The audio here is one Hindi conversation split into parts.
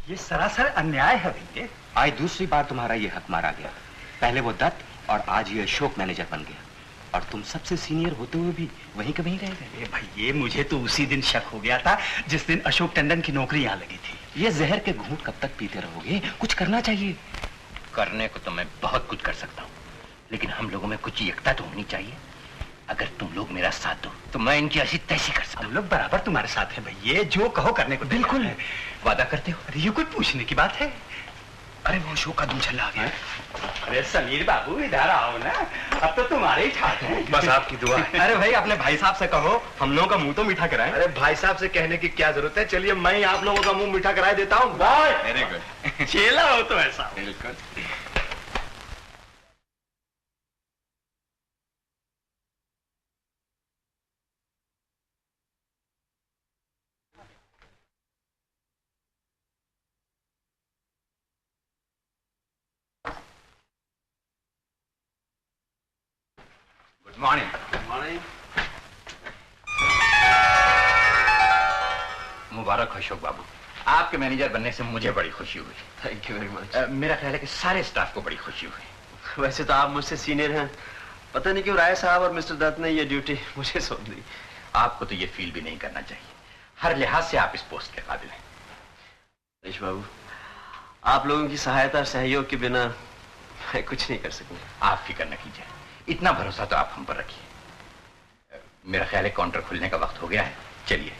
ये सरासर अन्याय है भैया। आज दूसरी बार तुम्हारा ये हक मारा गया। पहले वो दत्त और आज ये अशोक मैनेजर बन गया, और तुम सबसे सीनियर होते हुए भी वहीं का वहीं रह गए। भैया मुझे तो उसी दिन शक हो गया था जिस दिन अशोक टंडन की नौकरी यहाँ लगी थी। ये जहर के घूंट कब तक पीते रहोगे? कुछ करना चाहिए। करने को तो मैं बहुत कुछ कर सकता हूँ, लेकिन हम लोगों में कुछ एकता तो होनी चाहिए। अगर तुम लोग मेरा साथ दो तो मैं इनकी ऐसी तैसी कर सकता हूँ। हम लोग बराबर तुम्हारे साथ हैं भैया, जो कहो करने को बिल्कुल। वादा करते हो? अरे ये कोई पूछने की बात है? अरे वो अशोक का दूल्हा आ गया। अरे समीर बाबू इधर आओ ना, अब तो तुम्हारे ही ठाक है। बस आपकी दुआ है। अरे भाई अपने भाई साहब से कहो हम लोगों का मुंह तो मीठा कराएं। अरे भाई साहब से कहने की क्या जरूरत है, चलिए मैं ही आप लोगों का मुंह मीठा करा देता हूँ। बाय। Very good. चेला हो तो ऐसा। बिल्कुल। Good morning. Good morning. मुबारक अशोक बाबू, आपके मैनेजर बनने से मुझे बड़ी खुशी हुई। Thank you very much. मेरा ख्याल है कि सारे स्टाफ को बड़ी खुशी हुई। वैसे तो आप मुझसे सीनियर हैं, पता नहीं क्यों राय साहब और मिस्टर दत्त ने ये ड्यूटी मुझे सौंप दी। आपको तो ये फील भी नहीं करना चाहिए, हर लिहाज से आप इस पोस्ट के काबिल हैं। रईस बाबू, आप लोगों की सहायता और सहयोग के बिना मैं कुछ नहीं कर सकूंगा। आप फिक्र न कीजिए, इतना भरोसा तो आप हम पर रखिए। मेरा ख्याल है काउंटर खुलने का वक्त हो गया है, चलिए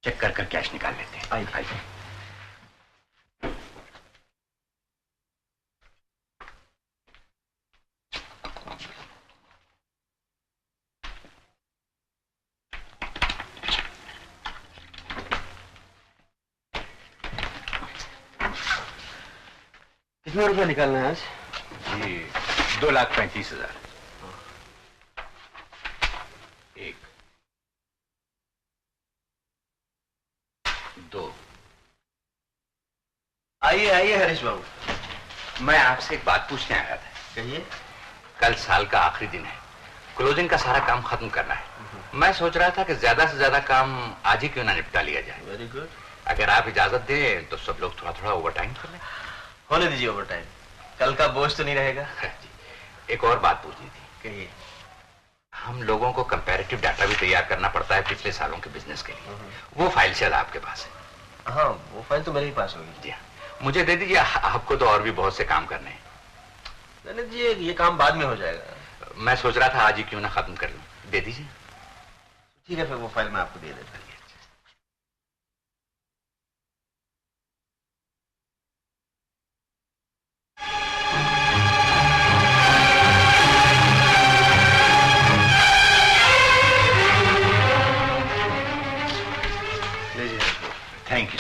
चेक कर कर कैश निकाल लेते हैं। आइए आइए। कितना रुपया निकालना है आज? जी 2,35,000। एक, दो। आइए आइए हरीश बाबू। मैं आपसे एक बात पूछने आया था। कहिए। कल साल का आखिरी दिन है, क्लोजिंग का सारा काम खत्म करना है। मैं सोच रहा था कि ज्यादा से ज्यादा काम आज ही क्यों ना निपटा लिया जाए। Very good. अगर आप इजाजत दें तो सब लोग थोड़ा थोड़ा ओवरटाइम कर लें। होने दीजिए ओवरटाइम, कल का बोझ तो नहीं रहेगा। जी, एक और बात पूछनी थी। कहिए। हम लोगों को कंपैरेटिव डाटा भी तैयार करना पड़ता है पिछले सालों के बिजनेस के लिए। वो फाइल शायद आपके पास है। हाँ, वो फाइल तो मेरे ही पास होगी। जी हाँ, मुझे दे दीजिए, आपको तो और भी बहुत से काम करने हैं। नहीं जी, ये काम बाद में हो जाएगा। मैं सोच रहा था आज ही क्यों ना खत्म कर लूं। दे दीजिए। ठीक है, फिर वो फाइल मैं आपको दे देता हूँ। Thank you.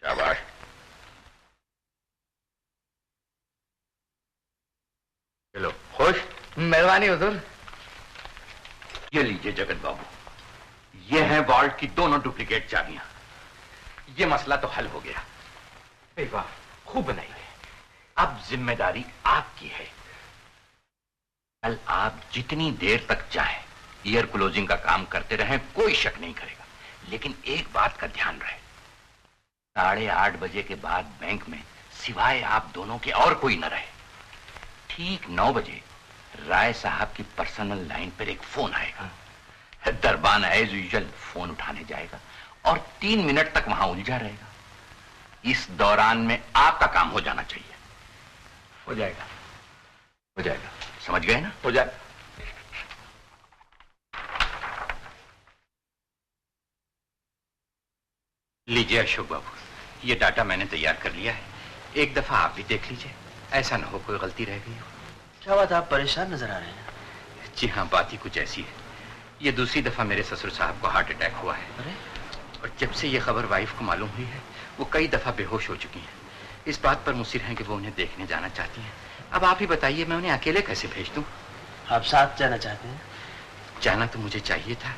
शाबाश। चलो खुश। मेहरबानी हुजूर। ये लीजिए जगत बाबू, ये हैं वॉल्ट की दोनों डुप्लीकेट चाबियां। ये मसला तो हल हो गया। वाह, खूब बनाई है। अब जिम्मेदारी आपकी है। कल आप जितनी देर तक चाहें ईयर क्लोजिंग का काम करते रहें, कोई शक नहीं करेगा। लेकिन एक बात का ध्यान रहे, 8:30 बजे के बाद बैंक में सिवाय आप दोनों के और कोई न रहे। ठीक 9 बजे राय साहब की पर्सनल लाइन पर एक फोन आएगा। दरबान एज यूजुअल फोन उठाने जाएगा और 3 मिनट तक वहां उलझा रहेगा। इस दौरान में आपका काम हो जाना चाहिए। हो जाएगा। हो जाएगा, समझ गए ना? हो जाएगा। लीजिए अशोक बाबू, ये डाटा मैंने तैयार कर लिया है। एक दफा आप भी देख लीजिए, ऐसा ना हो कोई गलती रह गई हो। क्या बात, आप परेशान नजर आ रहे हैं? जी हाँ, बात ही कुछ ऐसी है। ये दूसरी दफा मेरे ससुर साहब को हार्ट अटैक हुआ है। अरे, और जब से ये खबर वाइफ को मालूम हुई है, वो कई दफा बेहोश हो चुकी हैं। इस बात पर मुसिर हैं कि वो उन्हें देखने जाना चाहती हैं। अब आप ही बताइए, मैं उन्हें अकेले कैसे भेज दूं? आप साथ जाना चाहते हैं? जाना तो मुझे चाहिए था,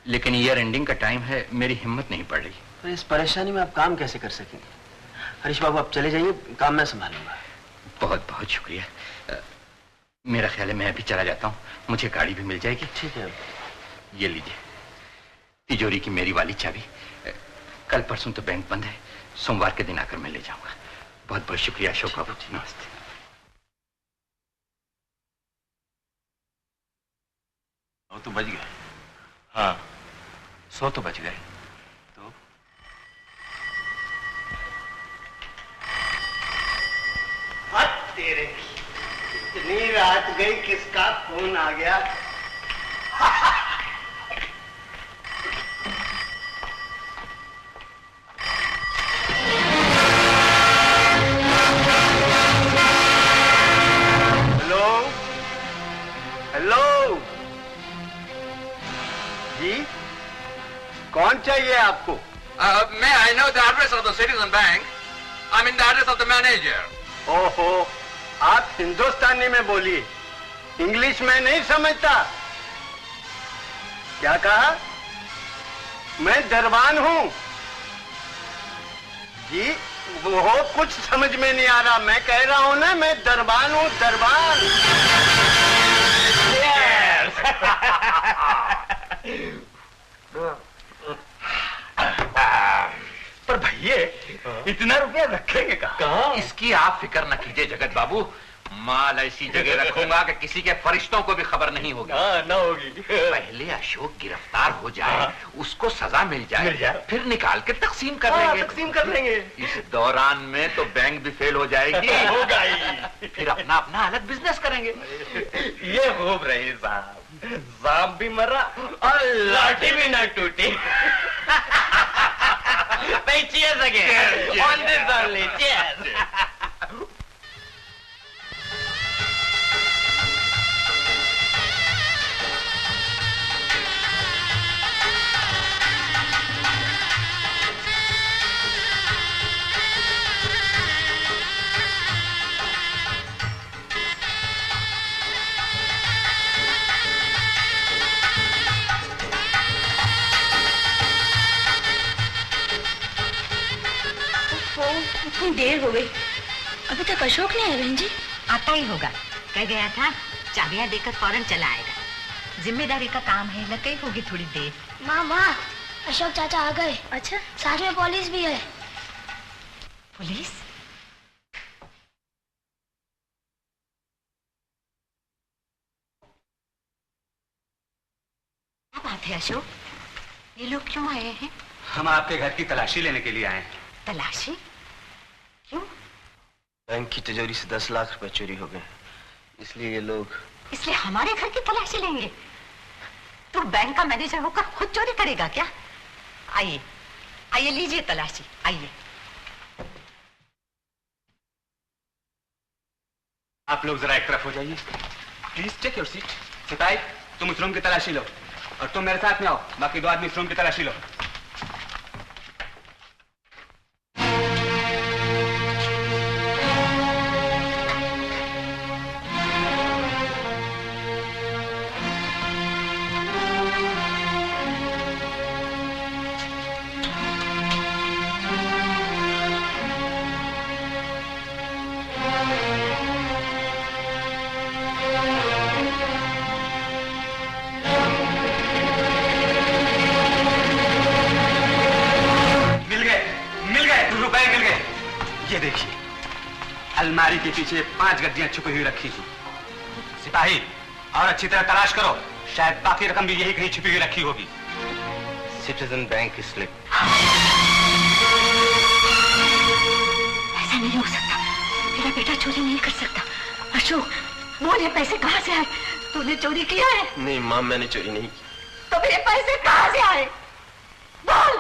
लेकिन ईयर एंडिंग का टाइम है, मेरी हिम्मत नहीं पड़ रही। तो इस परेशानी में आप काम कैसे कर सकेंगे? हरीश बाबू आप चले जाइए, काम मैं संभालूंगा। बहुत बहुत शुक्रिया। मेरा ख्याल है मैं अभी चला जाता हूँ, मुझे गाड़ी भी मिल जाएगी। ठीक है। ये लीजिए तिजोरी की मेरी वाली चाबी। कल परसों तो बैंक बंद है, सोमवार के दिन आकर मैं ले जाऊंगा। बहुत बहुत शुक्रिया अशोक बाबू। नमस्ते। तो बच गए। हाँ 100 तो बच गए। तो तेरे इतनी रात गई, किसका फोन आ गया? हेलो हेलो जी, कौन चाहिए आपको? मैं I know the address of the citizen bank. I mean the address of the manager. ओहो, आप हिंदुस्तानी में बोलिए, इंग्लिश में नहीं समझता। क्या कहा? मैं दरबान हूं जी। वो कुछ समझ में नहीं आ रहा। मैं कह रहा हूं ना, मैं दरबान हूं, दरबान। पर भैया इतना रुपया रखेंगे कहाँ? इसकी आप फिक्र न कीजिए जगत बाबू, माल ऐसी जगह रखूंगा कि किसी के फरिश्तों को भी खबर नहीं होगी। ना होगी। पहले अशोक गिरफ्तार हो जाए, उसको सजा मिल जाए, फिर निकाल के तकसीम कर लेंगे। तकसीम कर लेंगे। इस दौरान में तो बैंक भी फेल हो जाएगी। होगा ही। फिर अपना अपना अलग बिजनेस करेंगे। ये खूब रही साहब, सांप भी मरा और लाठी भी ना टूटी। Cheers again. On this only. Cheers. इतनी देर हो गई, अभी तक अशोक नहीं आया। बहन जी आता ही होगा, कह गया था चाबियां देकर फौरन चला आएगा। जिम्मेदारी का काम है, लग गई होगी थोड़ी देर। माँ अशोक चाचा आ गए। अच्छा, साथ में पुलिस भी है। पुलिस? क्या बात है अशोक, ये लोग क्यों आए हैं? हम आपके घर की तलाशी लेने के लिए आए हैं। तलाशी? क्यों? बैंक की तिजोरी से 10 लाख रुपए चोरी हो गए, इसलिए ये लोग। इसलिए हमारे घर की तलाशी लेंगे? तू बैंक का मैनेजर होकर खुद चोरी करेगा क्या? आइए आइए, लीजिए तलाशी, आइए। आप लोग जरा एक तरफ हो जाइए। Please take your seat. सिपाही तुम इस रूम की तलाशी लो, और तुम मेरे साथ में आओ, बाकी 2 आदमी इस रूम की तलाशी लो। अलमारी के पीछे 5 गड्डियां छुपी हुई रखी थी। सिपाही और अच्छी तरह तलाश करो, शायद बाकी रकम भी यही कहीं छुपी हुई रखी होगी। सिटीजन बैंक की स्लिप। ऐसा नहीं हो सकता, मेरा बेटा चोरी नहीं कर सकता। अशोक बोल, ये पैसे कहाँ से आए? तूने चोरी किया है? नहीं माँ, मैंने चोरी नहीं की। तो मेरे पैसे कहाँ से आए? बोल।